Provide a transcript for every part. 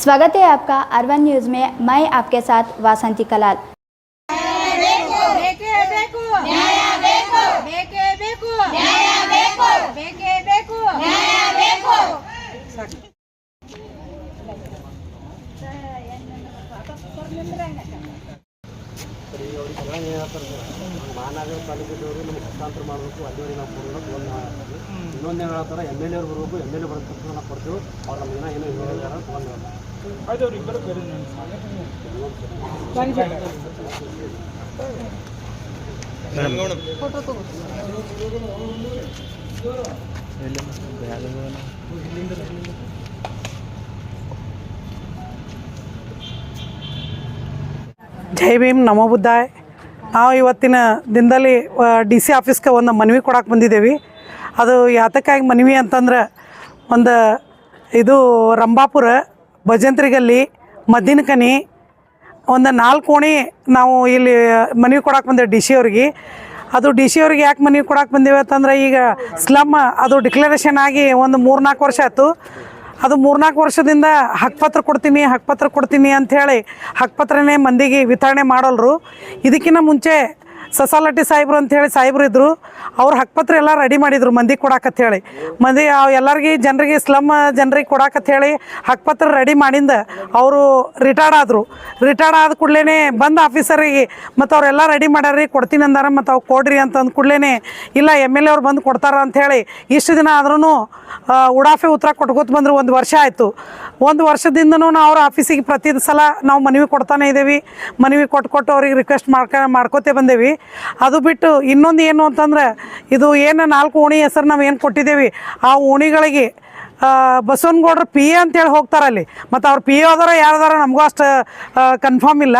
स्वागत है आपका अर्बन न्यूज़ में। मैं आपके साथ वासंती कलाल। ಮಹಾನಗರ ಪಾಲಿಕೆದವರು ನಮಗೆ ಹಸ್ತಾಂತರ ಮಾಡಬೇಕು, ಅಲ್ಲಿವರೆಗೆ ನಾವು ಕೊಡಬೇಕು. ಇನ್ನೊಂದೇನು ಹೇಳ್ತಾರೆ, MLA ಅವ್ರು ಬರಬೇಕು, MLA ಬರೋದು ತಕ್ಷಣ ನಾವು ಕೊಡ್ತೀವಿ. ಅವ್ರು ನಮಗೇನೋ ಹೇಳಿದಾರ ಆಯ್ತು. ಅವ್ರು ಇಬ್ಬರು ಬೇರೆ ಜೈ ಭೀಮ್, ನಮೋ ಬುದ್ಧಾಯ್. ನಾವು ಇವತ್ತಿನ ದಿನದಲ್ಲಿ DC ಆಫೀಸ್ಗೆ ಒಂದು ಮನವಿ ಕೊಡಕ್ಕೆ ಬಂದಿದ್ದೇವೆ. ಅದು ಯಾತಕ್ಕಾಗಿ ಮನವಿ ಅಂತಂದ್ರೆ, ಒಂದು ಇದು ರಂಭಾಪುರ ಭಜಂತ್ರಿ ಗಲ್ಲಿ ಮದ್ದಿನಕನಿ ಒಂದು 4 ಕೋಣಿ ನಾವು ಇಲ್ಲಿ ಮನವಿ ಕೊಡಕ್ಕೆ ಬಂದೇವೆ DC ಅವ್ರಿಗೆ. ಅದು DC ಅವ್ರಿಗೆ ಯಾಕೆ ಮನವಿ ಕೊಡಕ್ಕೆ ಬಂದೇವೆ ಅಂತಂದ್ರೆ, ಈಗ ಸ್ಲಮ್ ಅದು ಡಿಕ್ಲರೇಷನ್ ಆಗಿ ಒಂದು 3-4 ವರ್ಷ ಆಯಿತು. ಅದು 3-4 ವರ್ಷದಿಂದ ಹಕ್ಕುಪತ್ರ ಕೊಡ್ತೀನಿ ಅಂಥೇಳಿ ಹಕ್ಕುಪತ್ರನೇ ಮಂದಿಗೆ ವಿತರಣೆ ಮಾಡೋಲ್ರು. ಇದಕ್ಕಿಂತ ಮುಂಚೆ ಸಸಾಲಟಿ ಸಾಹೇಬ್ರು ಅಂಥೇಳಿ ಸಾಹೇಬ್ರು ಇದ್ದರು. ಅವ್ರು ಹಕ್ಕುಪತ್ರ ಎಲ್ಲ ರೆಡಿ ಮಾಡಿದರು ಮಂದಿಗೆ ಕೊಡಾಕತ್ತೇಳಿ. ಮಂದಿ ಎಲ್ಲರಿಗೆ ಜನರಿಗೆ ಸ್ಲಮ್ ಜನರಿಗೆ ಕೊಡಾಕತ್ತೇಳಿ ಹಕ್ಕುಪತ್ರ ರೆಡಿ ಮಾಡಿಂದ ಅವರು ರಿಟೈರ್ಡ್ ಆದರು. ರಿಟೈರ್ಡ್ ಆದ ಕೂಡಲೇ ಬಂದು ಆಫೀಸರಿಗೆ ಮತ್ತು ಅವರೆಲ್ಲ ರೆಡಿ ಮಾಡ್ಯಾರಿ ಕೊಡ್ತೀನಿ ಅಂದಾರ, ಮತ್ತು ಅವ್ರು ಕೊಡ್ರಿ ಅಂತಂದು ಕೂಡಲೇ ಇಲ್ಲ MLA ಅವ್ರು ಬಂದು ಕೊಡ್ತಾರ ಅಂಥೇಳಿ ಇಷ್ಟು ದಿನ ಆದ್ರೂ ಉಡಾಫೆ ಉತ್ತರ ಕೊಟ್ಕೋತ ಬಂದರು. 1 ವರ್ಷ ಆಯಿತು. 1 ವರ್ಷದಿಂದನೂ ನಾವು ಅವ್ರ ಆಫೀಸಿಗೆ ಪ್ರತಿ ಸಲ ನಾವು ಮನವಿ ಕೊಡ್ತಾನೆ ಇದ್ದೇವೆ. ಮನವಿ ಕೊಟ್ಟು ಅವ್ರಿಗೆ ರಿಕ್ವೆಸ್ಟ್ ಮಾಡ್ಕೋತೇ ಬಂದೇವಿ. ಅದು ಬಿಟ್ಟು ಇನ್ನೊಂದು ಏನು ಅಂತಂದ್ರೆ, ಇದು ಏನು 4 ಓಣಿ ಹೆಸರು ನಾವು ಏನು ಕೊಟ್ಟಿದ್ದೇವೆ, ಆ ಓಣಿಗಳಿಗೆ ಬಸವನಗೌಡ್ರು PA ಅಂತೇಳಿ ಹೋಗ್ತಾರೆ ಅಲ್ಲಿ. ಮತ್ತು ಅವ್ರು PA ಹೋದಾರ ಯಾರ್ದಾರ ನಮಗೂ ಅಷ್ಟು ಕನ್ಫರ್ಮ್ ಇಲ್ಲ.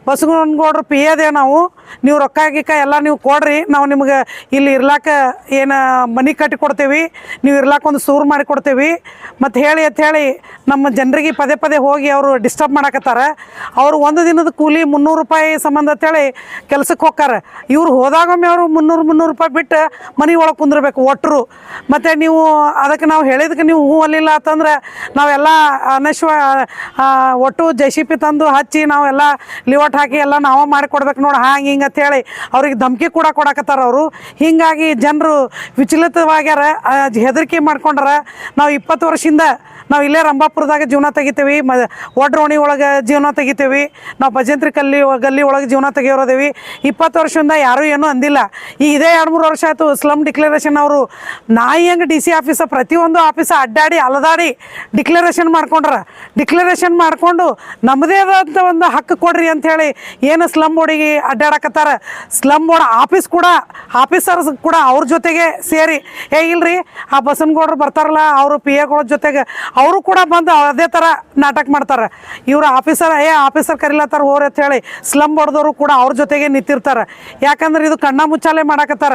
ಬಸವನಗೌಡ್ರು PA ಅದೇ ನಾವು. ನೀವು ರೊಕ್ಕ ಗಿಕ್ಕ ಎಲ್ಲ ನೀವು ಕೊಡ್ರಿ, ನಾವು ನಿಮ್ಗೆ ಇಲ್ಲಿ ಇರ್ಲಾಕ ಏನು ಮನೆ ಕಟ್ಟಿ ಕೊಡ್ತೇವೆ, ನೀವು ಇರ್ಲಾಕ ಒಂದು ಸೂರು ಮಾಡಿ ಕೊಡ್ತೇವೆ ಮತ್ತು ಹೇಳಿ ನಮ್ಮ ಜನರಿಗೆ ಪದೇ ಹೋಗಿ ಅವರು ಡಿಸ್ಟರ್ಬ್ ಮಾಡಕತ್ತಾರ. ಅವರು ಒಂದು ದಿನದ ಕೂಲಿ 300 ರೂಪಾಯಿ ಸಂಬಂಧ ಅಂತೇಳಿ ಕೆಲಸಕ್ಕೆ ಹೋಗ್ತಾರೆ. ಇವ್ರು ಹೋದಾಗೊಮ್ಮೆ ಅವರು 300 ರೂಪಾಯಿ ಬಿಟ್ಟು ಮನೆ ಒಳಗೆ ಕುಂದಿರ್ಬೇಕು ಒಟ್ಟರು. ಮತ್ತು ನೀವು ಅದಕ್ಕೆ ನಾವು ಹೇಳಿದಕ್ಕೆ ನೀವು ಹೂ ಅಲ್ಲಿಲ್ಲ ಅಂತಂದ್ರೆ ನಾವೆಲ್ಲ ಒಟ್ಟು JCP ತಂದು ಹಚ್ಚಿ ನಾವೆಲ್ಲ ಲಿವಟ್ ಹಾಕಿ ಎಲ್ಲ ನಾವು ಮಾಡಿಕೊಡ್ಬೇಕು ನೋಡಿ, ಹಿಂಗೆ ಅಂತೇಳಿ ಅವ್ರಿಗೆ ಧಮಕಿ ಕೂಡ ಕೊಡಕತ್ತಾರ ಅವರು. ಹೀಗಾಗಿ ಜನರು ವಿಚಲಿತವಾಗ್ಯಾರ, ಹೆದರಿಕೆ ಮಾಡ್ಕೊಂಡ್ರ. ನಾವು 20 ವರ್ಷದಿಂದ ನಾವು ಇಲ್ಲೇ ರಂಭಾಪುರದಾಗ ಜೀವನ ತೆಗಿತೀವಿ, ಒಡ್ರೋಣಿ ಒಳಗೆ ಜೀವನ ತೆಗಿತೀವಿ, ನಾವು ಭಜಂತ್ರಿ ಗಲ್ಲಿ ಒಳಗೆ ಜೀವನ ತೆಗಿಯೋದೇವಿ. 20 ವರ್ಷದಿಂದ ಯಾರೂ ಏನೂ ಅಂದಿಲ್ಲ. ಈ ಇದೇ 2-3 ವರ್ಷ ಆಯಿತು ಸ್ಲಮ್ ಡಿಕ್ಲರೇಷನ್ ಅವರು ನಾಯಿ ಹಂಗೆ DC ಆಫೀಸ ಪ್ರತಿಯೊಂದು ಆಫೀಸ ಅಡ್ಡಾಡಿ ಅಲದಾಡಿ ಡಿಕ್ಲರೇಷನ್ ಮಾಡಿಕೊಂಡು ನಮ್ಮದೇ ಆದಂಥ ಒಂದು ಹಕ್ಕು ಕೊಡ್ರಿ ಅಂಥೇಳಿ ಏನು ಸ್ಲಮ್ ಬೋರ್ಡಿಗೆ ಅಡ್ಡಾಡಕತ್ತಾರ. ಸ್ಲಮ್ ಬೋರ್ಡ್ ಆಫೀಸರ್ಸ್ ಕೂಡ ಅವ್ರ ಜೊತೆಗೆ ಸೇರಿ ಇಲ್ರಿ ಆ ಬಸವನಗೌಡರು ಬರ್ತಾರಲ್ಲ ಅವರು PAಗಳ ಜೊತೆಗೆ ಅವರು ಕೂಡ ಬಂದು ಅದೇ ಥರ ನಾಟಕ ಮಾಡ್ತಾರೆ. ಇವರು ಆಫೀಸರ್ ಕರಿಲತ್ತಾರ ಹೋರಿ ಅಂತ ಹೇಳಿ ಸ್ಲಮ್ ಬೋರ್ಡ್ದವರು ಕೂಡ ಅವ್ರ ಜೊತೆಗೆ ನಿಂತಿರ್ತಾರೆ. ಯಾಕಂದ್ರೆ ಇದು ಕಣ್ಣ ಮುಚ್ಚಾಲೆ ಮಾಡಕತ್ತಾರ.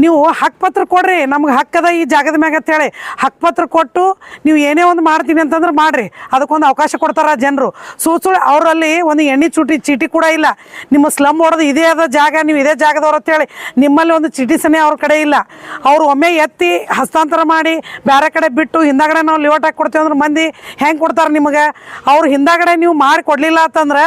ನೀವು ಹಕ್ಕುಪತ್ರ ಕೊಡ್ರಿ, ನಮ್ಗೆ ಹಕ್ಕದ ಈ ಜಾಗದ ಮ್ಯಾಗ ಅಂತೇಳಿ ಹಕ್ಕುಪತ್ರ ಕೊಟ್ಟು ನೀವು ಏನೇ ಒಂದು ಮಾಡ್ತೀನಿ ಅಂತಂದ್ರೆ ಮಾಡಿರಿ, ಅದಕ್ಕೊಂದು ಅವಕಾಶ ಕೊಡ್ತಾರೆ ಜನರು. ಸುಳ್ಳು ಅವರಲ್ಲಿ ಒಂದು ಎಣ್ಣೆ ಚೀಟಿ ಕೂಡ ಇಲ್ಲ. ನಿಮ್ಮ ಸ್ಲಮ್ ಬೋರ್ಡ್ದು ಇದೇ ಆದ ಜಾಗ, ನೀವು ಇದೇ ಜಾಗದವ್ರು ಅಂತೇಳಿ ನಿಮ್ಮಲ್ಲಿ ಒಂದು ಚೀಟಿ ಸನೇ ಅವ್ರ ಕಡೆ ಇಲ್ಲ. ಅವರು ಒಮ್ಮೆ ಎತ್ತಿ ಹಸ್ತಾಂತರ ಮಾಡಿ ಬೇರೆ ಕಡೆ ಬಿಟ್ಟು ಹಿಂದಾಗಡೆ ನಾವು ಲಿವಟ್ ಹಾಕಿ ಕೊಡ್ತೀವಿ ಅಂದ್ರೆ ಮಂದಿ ಹೆಂಗೆ ಕೊಡ್ತಾರೆ ನಿಮಗೆ? ಅವ್ರು ಹಿಂದಾಗಡೆ ನೀವು ಮಾಡಿ ಕೊಡಲಿಲ್ಲ ಅಂತಂದ್ರೆ,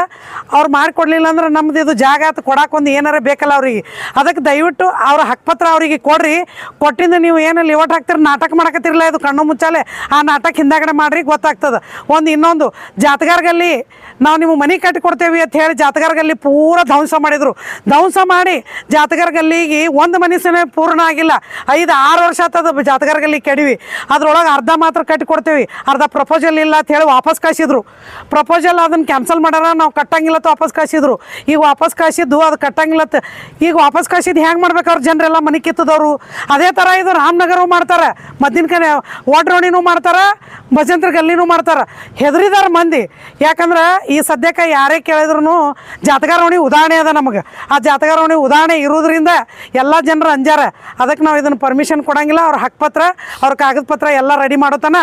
ಅವ್ರು ಮಾಡಿಕೊಡ್ಲಿಲ್ಲ ಅಂದ್ರೆ ನಮ್ದು ಇದು ಜಾಗ ಅಂತ ಕೊಡೋಕೊಂದು ಏನಾರ ಬೇಕಲ್ಲ ಅವ್ರಿಗೆ. ಅದಕ್ಕೆ ದಯವಿಟ್ಟು ಅವ್ರ ಹಕ್ಕುಪತ್ರ ಅವರಿಗೆ ಕೊಡ್ರಿ. ಕೊಟ್ಟಿಂದ ನೀವು ಏನು ಲಿವಟ್ ಹಾಕ್ತಿರ ನಾಟಕ ಮಾಡಕತ್ತಿರಲ್ಲ, ಇದು ಕಣ್ಣು ಮುಚ್ಚಾಲೆ ಆ ನಾಟಕ ಹಿಂದಾಗಡೆ ಮಾಡ್ರಿ, ಗೊತ್ತಾಗ್ತದೆ. ಇನ್ನೊಂದು ಜಾತಗಾರ್ಗಲ್ಲಿ ನಾವು ನಿಮಗೆ ಮನೆ ಕಟ್ಟಿ ಕೊಡ್ತೇವೆ ಅಂತ ಹೇಳಿ ಜಾತಗಾರ್ಗಲ್ಲಿ ಪೂರ ಧ್ವಂಸ ಮಾಡಿದರು. ಧ್ವಂಸ ಮಾಡಿ ಜಾತಗಾರ್ಗಲ್ಲಿಗೆ ಒಂದು ಮನುಷ್ಯನೇ ಪೂರ್ಣ ಆಗಿಲ್ಲ. 5-6 ವರ್ಷ ಆಗ್ತದೆ ಜಾತಗಾರ್ಗಲ್ಲಿ ಕೆಡವಿ. ಅದ್ರೊಳಗೆ ಅರ್ಧ ಮಾತ್ರ ಕಟ್ಟಿ ಕೊಡ್ತೇವೆ, ಅರ್ಧ ಪ್ರಪೋಸಲ್ ಇಲ್ಲ ಅಂತ ಹೇಳಿ ವಾಪಸ್ ಕಳಿಸಿದ್ರು. ಪ್ರಪೋಸಲ್ ಅದನ್ನು ಕ್ಯಾನ್ಸಲ್ ಮಾಡ್ಯಾರ, ನಾವು ಕಟ್ಟಂಗಿಲ್ಲತ್ತ ವಾಪಸ್ ಕಳಿಸಿದ್ರು. ಈಗ ವಾಪಸ್ ಕಳಿಸಿದ್ದು ಅದು ಕಟ್ಟಂಗಿಲ್ಲತ್ತ. ಈಗ ವಾಪಸ್ ಕಳಿಸಿದ್ದು ಹೆಂಗೆ ಮಾಡ್ಬೇಕು? ಅವ್ರು ಜನರೆಲ್ಲ ಮನೆ ಕಿತ್ತದವರು. ಅದೇ ಥರ ಇದು ರಾಮನಗರ ಮಾಡ್ತಾರೆ, ಮದ್ದಿನಕನೆ ಒಡ್ರೋಣಿನೂ ಮಾಡ್ತಾರೆ, ಭಜಂತ್ರಿ ಗಲ್ಲಿನೂ ಮಾಡ್ತಾರೆ. ಹೆದರಿದಾರ ಮಂದಿ. ಯಾಕಂದ್ರೆ ಈ ಸದ್ಯಕ್ಕೆ ಯಾರೇ ಕೇಳಿದ್ರು ಜಾತಗಾರೋಣಿ ಉದಾಹರಣೆ ಅದ ನಮಗೆ. ಆ ಜಾತಗಾರೋಣಿ ಉದಾಹರಣೆ ಇರೋದ್ರಿಂದ ಎಲ್ಲ ಜನರು ಅಂಜಾರ. ಅದಕ್ಕೆ ನಾವು ಇದನ್ನು ಪರ್ಮಿಷನ್ ಕೊಡಂಗಿಲ್ಲ. ಅವ್ರ ಹಕ್ಕುಪತ್ರ ಅವ್ರ ಕಾಗದ ಪತ್ರ ಎಲ್ಲ ರೆಡಿ ಮಾಡೋತನ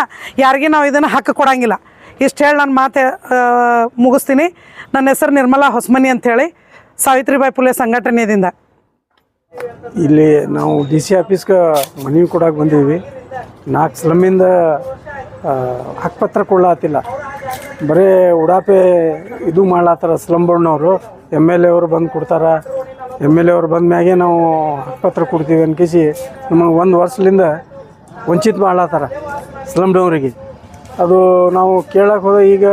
ಯಾರಿಗೆ ನಾವು ಇದನ್ನು ಹಕ್ಕು ಕೊಡಂಗಿಲ್ಲ. ಇಷ್ಟು ಹೇಳಿ ನಾನು ಮಾತೆ ಮುಗಿಸ್ತೀನಿ. ನನ್ನ ಹೆಸರು ನಿರ್ಮಲಾ ಹೊಸಮನಿ ಅಂಥೇಳಿ, ಸಾವಿತ್ರಿಬಾಯಿ ಫುಲೆ ಸಂಘಟನೆಯಿಂದ. ಇಲ್ಲಿ ನಾವು DC ಆಫೀಸ್ಗೆ ಮನವಿ ಕೊಡಕ್ಕೆ ಬಂದೀವಿ. 4 ಸ್ಲಮ್ಮಿಂದ ಹಕ್ಕುಪತ್ರ ಕೊಳ್ಳಾತಿಲ್ಲ. ಬರೀ ಉಡಾಪೆ ಇದು ಮಾಡ್ಲತ್ತಾರ ಸ್ಲಂಬೋರ್ಡ್ನವರು. MLA ಅವರು ಬಂದು ಕೊಡ್ತಾರೆ. MLA ಅವ್ರು ಬಂದ ಮ್ಯಾಗೆ ನಾವು ಹಕ್ಕುಪತ್ರ ಕೊಡ್ತೀವಿ ಅನ್ಕಿಸಿ ನಮಗೆ 1 ವರ್ಷದಿಂದ ವಂಚಿತ ಮಾಡ್ಲತ್ತಾರ ಸ್ಲಮ್ಡವ್ರಿಗೆ. ಅದು ನಾವು ಕೇಳಕ್ಕೆ ಹೋದ ಈಗ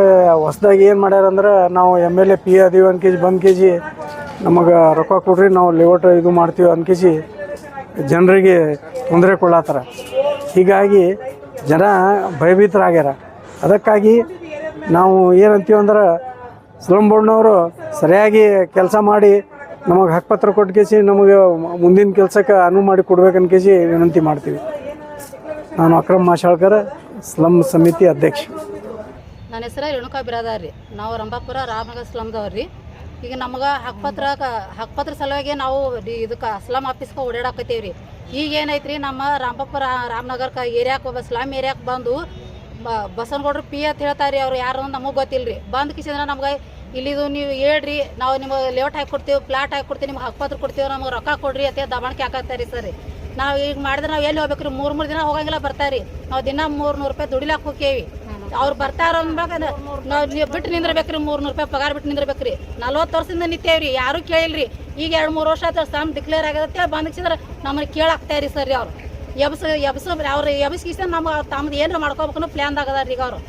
ಹೊಸ್ದಾಗಿ ಏನು ಮಾಡ್ಯಾರಂದ್ರೆ ನಾವು MLA ಪಿ ಅದೀವಿ ಅನ್ಕಿಸಿ ಬಂದು ನಮಗೆ ರೊಕ್ಕ ಕೊಡ್ರಿ ನಾವು ಲೇಔಟ್ ಇದು ಮಾಡ್ತೀವಿ ಅನ್ಕಿಸಿ ಜನರಿಗೆ ತೊಂದರೆ ಕೊಡ್ಲತ್ತಾರ. ಹೀಗಾಗಿ ಜನ ಭಯಭೀತರಾಗ್ಯಾರ. ಅದಕ್ಕಾಗಿ ನಾವು ಏನಂತೀವಿ ಅಂದ್ರೆ ಸ್ಲಮ್ ಬೋರ್ಡ್ನವರು ಸರಿಯಾಗಿ ಕೆಲಸ ಮಾಡಿ ನಮಗೆ ಹಕ್ಕುಪತ್ರ ಕೊಟ್ಕೇಸಿ ನಮಗೆ ಮುಂದಿನ ಕೆಲಸಕ್ಕೆ ಅನುವು ಮಾಡಿ ಕೊಡ್ಬೇಕನ್ಕೇಸಿ ವಿನಂತಿ ಮಾಡ್ತೀವಿ. ನಾನು ಅಕ್ರಮ್ ಮಾಶಾಳ್ಕರ್, ಸ್ಲಮ್ ಸಮಿತಿ ಅಧ್ಯಕ್ಷ. ನನ್ನ ಹೆಸರು ರೇಣುಕಾ ಬಿರಾದಾರ್ ರೀ. ನಾವು ರಂಭಾಪುರ ರಾಮನಗರ ಸ್ಲಮ್ದವ್ರಿ. ಈಗ ನಮ್ಗೆ ಹಕ್ಕುಪತ್ರ ಸಲುವಾಗಿ ನಾವು ಇದಕ್ಕೆ ಸ್ಲಮ್ ಆಫೀಸ್ಗೆ ಓಡಾಡಕತ್ತೀವಿ ರೀ. ಈಗ ಏನೈತ್ರಿ, ನಮ್ಮ ರಾಮಪುರ ರಾಮನಗರಕ್ಕೆ ಏರಿಯಾಕ್ಕೆ ಸ್ಲಮ್ ಏರಿಯಾಕ್ಕೆ ಬಂದು ಬಸವನಗೌಡ್ರು ಪಿ ಅಂತ ಹೇಳ್ತಾರೆ. ಅವ್ರು ಯಾರು ನಮಗೆ ಗೊತ್ತಿಲ್ಲ ರೀ. ಬಂದು ಕಿಸಿದ್ರೆ ನಮ್ಗೆ ಇಲ್ಲಿದು ನೀವು ಹೇಳ್ರಿ, ನಾವು ನಿಮಗೆ ಲೇಔಟ್ ಹಾಕಿ ಕೊಡ್ತೀವಿ, ಪ್ಲಾಟ್ ಹಾಕಿ ಕೊಡ್ತೀವಿ, ನಿಮ್ಗೆ ಹಕ್ಕುಪತ್ರ ಕೊಡ್ತೀವಿ, ನಮ್ಗೆ ರೊಕ್ಕ ಕೊಡ್ರಿ ಅಂತ ದಬಾಣಿಕೆ ಹಾಕತ್ತಾರೆ ಸರ್. ನಾವು ಈಗ ಮಾಡಿದ್ರೆ ನಾವು ಎಲ್ಲಿ ಹೋಗ್ಬೇಕು ರೀ? 3 ದಿನ ಹೋಗಂಗಿಲ್ಲ ಬರ್ತಾರೆ. ನಾವು ದಿನ 300 ರೂಪಾಯಿ ದುಡಿಲಾಕ ಹೋಗ್ತೇವಿ. ಅವ್ರು ಬರ್ತಾರ ಅಂದಾಗ ನಾವು ಬಿಟ್ಟು ನಿಂದಿರ್ಬೇಕ್ರಿ. 300 ರೂಪಾಯಿ ಪಗಾರ ಬಿಟ್ಟು ನಿಂದಿರ್ಬೇಕ್ರಿ. 40 ವರ್ಷದಿಂದ ನಿಂತೇವ್ರಿ, ಯಾರೂ ಕೇಳಿಲ್ರಿ. ಈಗ 2-3 ವರ್ಷ ಆಯ್ತು ಸ್ಲಮ್ ಡಿಕ್ಲೇರ್ ಆಗತ್ತೆ ಬಂದಿಸಿದ್ರೆ ನಮ್ಮನ್ನು ಕೇಳಾಕ್ತಾರಿ ಸರ್ ರೀ. ಅವ್ರು ಅವ್ರು ಎಬ್ಸ್ಕಿಸ ನಮ್ಗೆ ತಮ್ಮದು ಏನಾರ ಮಾಡ್ಕೋಬೇಕು ಪ್ಲ್ಯಾನ್ದಾಗದಾರ ಈಗ ಅವರು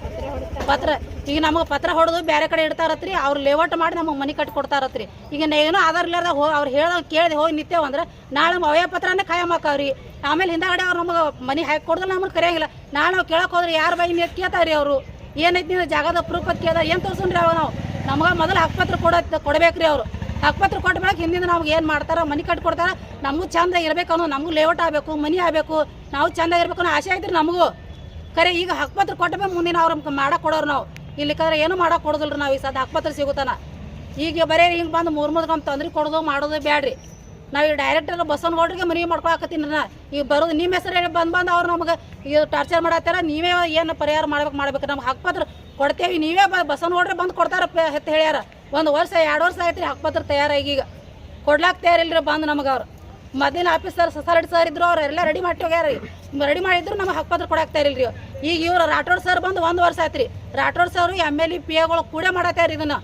ಪತ್ರ. ಈಗ ನಮಗೆ ಪತ್ರ ಹೊಡೆದು ಬೇರೆ ಕಡೆ ಇಡ್ತಾರತ್ರಿ. ಅವ್ರು ಲೇಔಟ್ ಮಾಡಿ ನಮಗೆ ಮನೆ ಕಟ್ಟಿ ಕೊಡ್ತಾರತ್ರಿ. ಈಗ ಏನೋ ಆಧಾರ ಇಲ್ಲಾರ್ದ ಅವ್ರು ಹೇಳ್ದಾಗ ಕೇಳಿದೆ ಹೋಗಿ ನಿಂತೇವೆ ಅಂದ್ರೆ ನಾಳೆ ಅವಯ ಪತ್ರನೇ ಕಾಯಮಾಕವ್ರಿ. ಆಮೇಲೆ ಹಿಂದಾಗಡೆ ಅವ್ರು ನಮಗೆ ಮನೆ ಹಾಕಿ ಕೊಡ್ದಲ್ಲ ನಮಗೆ ಕರೆಯಂಗಿಲ್ಲ. ನಾಳೆ ನಾವು ಕೇಳಕ್ಕೆ ಹೋದ್ರೆ ಯಾರು ಬೈ ನೀರು ಕೇಳ್ತಾರೆ ಅವರು. ಏನೈತಿ ನೀವು ಜಾಗದ ಪ್ರೂಫ್ ಅಂತ ಕೇಳ್ದ ಏನು ತೋರ್ಸೋಣ್ರಿ ಅವಾಗ ನಾವು ನಮ್ಗೆ ಮೊದಲು ಹಕ್ಕುಪತ್ರ ಕೊಡಬೇಕ್ರಿ. ಅವರು ಹಕ್ಕುಪತ್ರ ಕೊಟ್ಟ ಬಳಕ ಹಿಂದಿಂದ ನಮ್ಗೆ ಏನು ಮಾಡ್ತಾರೆ, ಮನೆ ಕಟ್ಟಿ ಕೊಡ್ತಾರೆ. ನಮಗೂ ಚಂದ ಇರಬೇಕು ಅನ್ನೋ, ನಮಗೂ ಲೇಔಟ್ ಆಗಬೇಕು, ಮನೆ ಆಗಬೇಕು, ನಾವು ಚಂದ ಇರಬೇಕು ಅನ್ನೋ ಆಸೆ ಐತ್ರಿ ನಮಗೂ. ಖರೆ ಈಗ ಹಕ್ಕುಪತ್ರ ಕೊಟ್ಟಬೇಕು ಮುಂದಿನ ಅವ್ರು ಮಾಡಕ್ಕೆ ಕೊಡೋರು. ನಾವು ಇಲ್ಲಿ ಕರೆ ಏನು ಮಾಡಕ್ಕೆ ಕೊಡೋದಿಲ್ಲ ನಾವು. ಈ ಸದ ಹಕ್ಕುಪತ್ರ ಸಿಗುತ್ತಾನ ಈಗ ಬರೀ ಹಿಂಗೆ ಬಂದು 3 ಗಂಟೆ ತೊಂದ್ರೆ ಕೊಡೋದು ಮಾಡೋದು ಬ್ಯಾಡ್ರಿ. ನಾವು ಈಗ ಡೈರೆಕ್ಟ್ ಬಸವನಗೌಡ್ರಿಗೆ ಮನೆ ಮಾಡ್ಕೊಳಕತ್ತೀನಿ ನಾ. ಈಗ ಬರೋದು ನಿಮ್ಮ ಹೆಸರು ಹೇಳಿ ಬಂದು ಅವ್ರು ನಮಗೆ ಈಗ ಟಾರ್ಚರ್ ಮಾಡತ್ತಾರ. ನೀವೇ ಏನು ಪರಿಹಾರ ಮಾಡ್ಬೇಕು. ನಮ್ಗೆ ಹಕ್ಕುಪತ್ರ ಕೊಡ್ತೇವೆ, ನೀವೇ ಬಸವನಗೌಡ್ರೆ ಬಂದು ಕೊಡ್ತಾರ ಅಂತ ಹೇಳ್ಯಾರ. 1 ವರ್ಷ 2 ವರ್ಷ ಆಯ್ತು ರೀ ಹಕ್ಕುಪತ್ರ ತಯಾರಾಗಿ. ಈಗ ಕೊಡ್ಲಾಕ್ ತಯಾರಿಲ್ರಿ ಬಂದು ನಮಗೆ. ಅವ್ರು ಮೊದಲಿನ ಆಫೀಸರ್ ಸಸಾರಡಿ ಸರ್ ಇದ್ರು, ಅವರೆಲ್ಲ ರೆಡಿ ಮಾಡಿ ಹೋಗ್ಯಾರ ರೀ. ರೆಡಿ ಮಾಡಿದ್ರು ನಮಗೆ ಹಕ್ಕುಪತ್ರ ಕೊಡಾಕ್ ತಯಾರಿಲ್ರಿ. ಈಗ ಇವ್ರು ರಾಠೋಡ್ ಸರ್ ಬಂದು 1 ವರ್ಷ ಆಯ್ತು ರೀ. ರಾಠೋಡ್ ಸರ್ MLA PAಗಳು ಕೂಡ ಮಾಡತ್ತಾರ ಇದನ್ನ.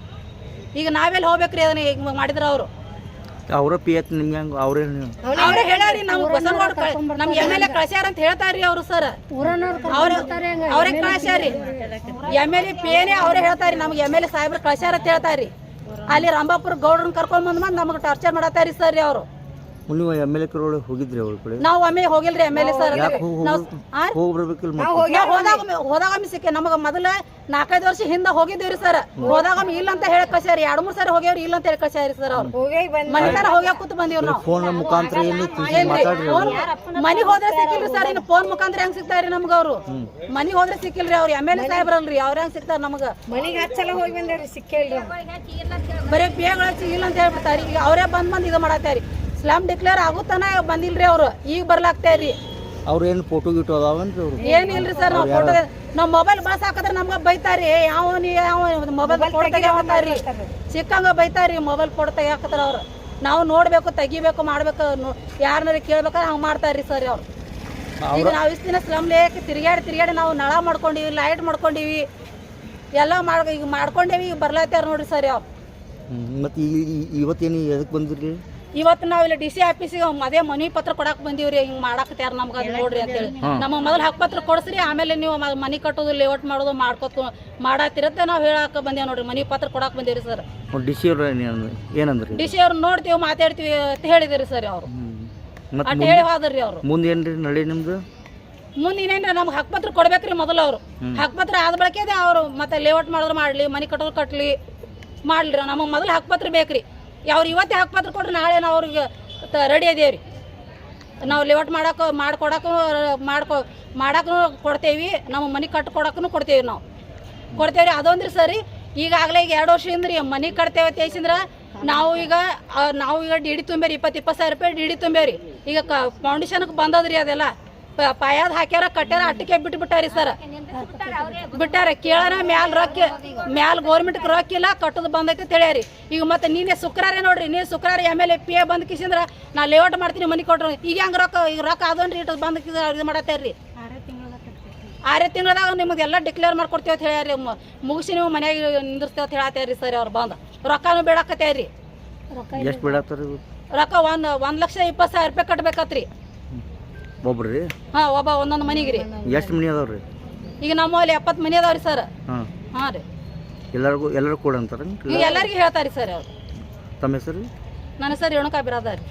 ಈಗ ನಾವೆಲ್ಲಿ ಹೋಗ್ಬೇಕ್ರಿ ಅದನ್ನ ಈಗ ಮಾಡಿದ್ರ ಅವರು ಅವರ ಪಿ ಎತ್ ನಿಮ್ಗೆ ಅವರೇ ಹೇಳ್ಯಾರಿ. ನಮ್ಗೆ ಬಸವನಗೌಡ ನಮ್ಗೆ MLA ಕಳ್ಸ್ಯಾರ ಅಂತ ಹೇಳ್ತಾರ್ರಿ ಅವರು ಸರ್. ಅವ್ರೇ ಕಳ್ಸ್ಯಾರಿ. MLA PAನೇ ಅವರೇ ಹೇಳ್ತಾರಿ ನಮ್ಗೆ MLA ಸಾಹೇಬ್ರು ಕಳ್ಸ್ಯಾರ ಅಂತ ಹೇಳ್ತಾರಿ. ಅಲ್ಲಿ ರಂಭಾಪುರ ಗೌಡ್ರನ್ನ ಕರ್ಕೊಂಡ್ ಬಂದು ನಮ್ಗೆ ಟಾರ್ಚರ್ ಮಾಡತ್ತಾರಿ ಸರ್ ರೀ ಅವರು. ನೀವು MLA ಕರೋಳಿ ಹೋಗಿದ್ರಿ ಅವ್ರ ಕಡೆ? ನಾವು ಒಮ್ಮೆ ಹೋಗಿಲ್ರಿ MLA ಸರ್. ಹೋದಾಗ ಸಿಕ್ಕ ನಮಗೆ ಮೊದಲ 4-5 ವರ್ಷ ಹಿಂದೆ ಹೋಗಿದ್ದೇವ್ರಿ ಸರ್. ಹೋದಾಗ ಇಲ್ಲ ಅಂತ ಹೇಳಿ ಕಳ್ಸ್ಯಾರಿ. 2-3 ಸಾರಿ ಹೋಗ್ಯಾವ್ರಿ ಇಲ್ಲ ಅಂತ ಹೇಳಿ ಕಳ್ಸ್ಯಾರಿ ಸರ್. ಅವ್ರು ಮನೆ ತರ ಹೋಗ್ಯಾಕ ಕೂತ್ ಬಂದಿವ್ರಿ ನಾವು. ಫೋನ್ ಮುಖಾಂತರ ಮನಿಗೆ ಹೋದ್ರೆ ಸಿಕ್ಕಿಲ್ರಿ ಸರ್. ಇನ್ನು ಫೋನ್ ಮುಖಾಂತರ ಹೆಂಗ್ ಸಿಗ್ತಾರ್ರಿ ನಮ್ಗ ಅವ್ರು? ಮನಿಗೆ ಹೋದ್ರೆ ಸಿಕ್ಕಿಲ್ರಿ. ಅವ್ರು MLA ಸಾಹೇಬ್ರಲ್ರಿ, ಅವ್ರ ಹೆಂಗ್ ಸಿಗ್ತಾರ ನಮಗ? ಮನಿಗೆ ಹಚ್ಚಲ ಹೋಗಿ ಬಂದೇವ್ರಿ, ಸಿಕ್ಕಿಲ್ರಿ. ಬರೀ PAಗಳು ಇಲ್ಲ ಅಂತ ಹೇಳ್ಬಿಡ್ತಾರಿ. ಈಗ ಅವರೇ ಬಂದ್ ಇದು ಮಾಡತ್ತಾರಿ. ಸ್ಲಮ್ ಡಿಕ್ಲೇರ್ ಆಗುತ್ತಾನ ಬಂದಿಲ್ರಿ ಅವರು. ಈಗ ಬರ್ಲಾಗ್ತಾರ್ರಿ. ಅವ್ರ ಏನು ಫೋಟೋ ಗಿಟೋ ಅದಾವನ್ರಿ? ಅವ್ರು ಏನಿಲ್ರಿ ಸರ್. ನಾವು ಫೋಟೋ ನಾವು ಮೊಬೈಲ್ ಬಸ್ ಹಾಕಿದ್ರೆ ನಮ್ಗೆ ಬೈತಾರಿ. ಯಾವ ಮೊಬೈಲ್ ಫೋಟೋ ತೆಗಿಯಾಕತ್ತಾರ್ರಿ. ಸಿಕ್ಕಂಗ ಬೈತಾರಿ. ಮೊಬೈಲ್ ಫೋಟೋ ತೆಗಿಯಾಕತ್ತಾರ ಅವ್ರು. ನಾವು ನೋಡ್ಬೇಕು, ತೆಗಿಬೇಕು, ಮಾಡ್ಬೇಕು, ಯಾರನ್ನಾರ ಕೇಳ್ಬೇಕಾದ್ರೆ ಹಂಗೆ ಮಾಡ್ತಾರ್ರಿ ಸರ್ ಅವ್ರು. ಈಗ ನಾವು ಇಷ್ಟು ದಿನ ಸ್ಲಮ್ ಲೇಕ್ ತಿರುಗಾಡಿ ನಾವು ನಳ ಮಾಡ್ಕೊಂಡಿವಿ, ಲೈಟ್ ಮಾಡ್ಕೊಂಡಿವಿ, ಎಲ್ಲ ಈಗ ಮಾಡ್ಕೊಂಡೇವಿ. ಈಗ ಬರ್ಲಾತ್ತಾರ ನೋಡ್ರಿ ಸರ್ ಅವ್ರು. ಮತ್ತೆ ಇವತ್ತೇನು ಎದಕ್ಕೆ ಬಂದಿರ್ಲಿ? ಇವತ್ತು ನಾವು ಇಲ್ಲಿ DC ಆಫೀಸಿಗೆ ಅದೇ ಮನಿ ಪತ್ರ ಕೊಡಾಕ್ ಬಂದೀವ್ರಿ. ಹಿಂಗ್ ಮಾಡಾಕತ್ಯಾರ ನಮ್ಗೆ ಅದು ನೋಡ್ರಿ ಅಂತೇಳಿ. ನಮಗೆ ಮೊದಲು ಹಕ್ಕುಪತ್ರ ಕೊಡಿಸ್ರಿ, ಆಮೇಲೆ ನೀವು ಮನಿ ಕಟ್ಟೋದು, ಲೇಔಟ್ ಮಾಡೋದು ಮಾಡತ್ತಿರತ್ತೆ ನಾವು ಹೇಳಾಕ ಬಂದೇವ್ ನೋಡ್ರಿ. ಮನಿ ಪತ್ರ ಕೊಡಾಕ್ ಬಂದೇವ್ರಿ ಸರ್. DC ಅವ್ರು ಏನಂದ್ರಿ? DC ಅವ್ರು ನೋಡ್ತೀವಿ, ಮಾತಾಡ್ತೀವಿ ಅಂತ ಹೇಳಿದಿರಿ ಸರ್ ಅವರು. ಅಟ್ ಹೇಳಿ ಹೋದ್ರಿ ಅವ್ರು. ಮುಂದೆ ಏನ್ರಿ ನಡಿ ನಿಮ್ದು? ಮುಂದೆ ಏನೇನ್ರಿ ನಮ್ಗೆ ಹಕ್ಕುಪತ್ರ ಕೊಡ್ಬೇಕ್ರಿ ಮೊದಲು. ಅವರು ಹಕ್ಕುಪತ್ರ ಆದ ಬಳಕೆ ಅವರು ಮತ್ತೆ ಲೇಔಟ್ ಮಾಡಿದ್ರು ಮಾಡ್ಲಿ, ಮನಿ ಕಟ್ಟೋದು ಕಟ್ಲಿ ಮಾಡ್ಲಿ. ನಮಗೆ ಮೊದಲು ಹಕ್ಕುಪತ್ರ ಬೇಕ್ರಿ. ಅವ್ರು ಇವತ್ತೇ ಹಕ್ಕುಪತ್ರ ಕೊಟ್ರೆ ನಾಳೆ ನಾವು ಅವ್ರಿಗೆ ರೆಡಿ ಅದೇವ್ರಿ. ನಾವು ಲೇಔಟ್ ಮಾಡಕ್ಕೂ ಕೊಡ್ತೇವಿ, ನಮ್ಮ ಮನೆ ಕಟ್ಕೊಡಕ್ಕೂ ಕೊಡ್ತೇವಿ. ನಾವು ಕೊಡ್ತೇವ್ರಿ. ಅದೊಂದ್ರಿ ಸರಿ. ಈಗಾಗಲೇ ಈಗ 2 ವರ್ಷದಿಂದ ರೀ ಮನೆ ಕಟ್ತೇವೆ ತೇಸಿಂದ್ರೆ ನಾವು ಈಗ DD ತುಂಬೇರಿ. 20 ಸಾವಿರ ರೂಪಾಯಿ DD ತುಂಬೇವ್ರಿ. ಈಗ ಫೌಂಡೇಶನ್ಗೆ ಬಂದದ್ರಿ ಅದೆಲ್ಲ ಪಾಯದ ಹಾಕ್ಯಾರ, ಕಟ್ಯಾರ, ಅಟ್ಟಿಗೆ ಬಿಟ್ಟಾರಿ ಸರ್. ಬಿಟ್ಟಾರ. ಕೇಳೋಣ ಮ್ಯಾಲ ಗೌರ್ಮೆಂಟ್ಗೆ ರೊಕ್ಕ ಇಲ್ಲ, ಕಟ್ಟೋದು ಬಂದೈತೆ ಹೇಳ್ಯಾರಿ. ಈಗ ಮತ್ತೆ ನೀನೇ ಶುಕ್ರಾರೇ ನೋಡ್ರಿ, ನೀನು ಶುಕ್ರಾರ MLA PA ಬಂದ್ ಕಿಸಿಂದ್ರೆ ನಾ ಲೇಔಟ್ ಮಾಡ್ತೀನಿ, ಮನೆ ಕೊಟ್ರು. ಈಗ ಹೆಂಗೆ ರೊಕ್ಕ ಆದೋನ್ರಿ ಇಟ್ಟು ಬಂದ್ ಇದು ಮಾಡತ್ತಾರ್ರಿ. 6 ತಿಂಗಳದಾಗ ನಿಮಗೆಲ್ಲ ಡಿಕ್ಲೇರ್ ಮಾಡ್ಕೊಡ್ತೀವಿ ಅಂತ ಹೇಳ್ಯಾರಿ ಮುಗಿಸಿ ನೀವು ಮನ್ಯಾಗ ನಿಂದಿರ್ತೇವೆ ಅಂತ ಹೇಳತ್ತೇರಿ ಸರ್ ಅವ್ರು ಬಂದು ರೊಕ್ಕನೂ ಬೇಡಾಕತ್ತೇರಿ ಎಷ್ಟು ಬಿಡತ್ತಾರ ರೊಕ್ಕ 1,20,000 ರೂಪಾಯಿ ಕಟ್ಬೇಕತ್ರಿ ಒಬ್ರು ರೀ ಹಾಂ ಒಂದೊಂದು ಮನೆಗೆ ರೀ ಎಷ್ಟು ಮನೆ ಅದಾವ ರೀ ಈಗ ನಮ್ಮಲ್ಲಿ 70 ಮನೆ ಅದಾವ್ರಿ ಸರ್ ಹಾಂ ಹಾಂ ರೀ ಎಲ್ಲರೂ ಕೂಡ ಅಂತಾರೆ ಈಗ ಎಲ್ಲರಿಗೂ ಹೇಳ್ತಾರೆ ಸರ್ ಅವ್ರು ತಮ್ಮ ಹೆಸರು ನನ್ನ ಹೆಸರು ರೇಣುಕಾ ಬಿರಾದಾರಿ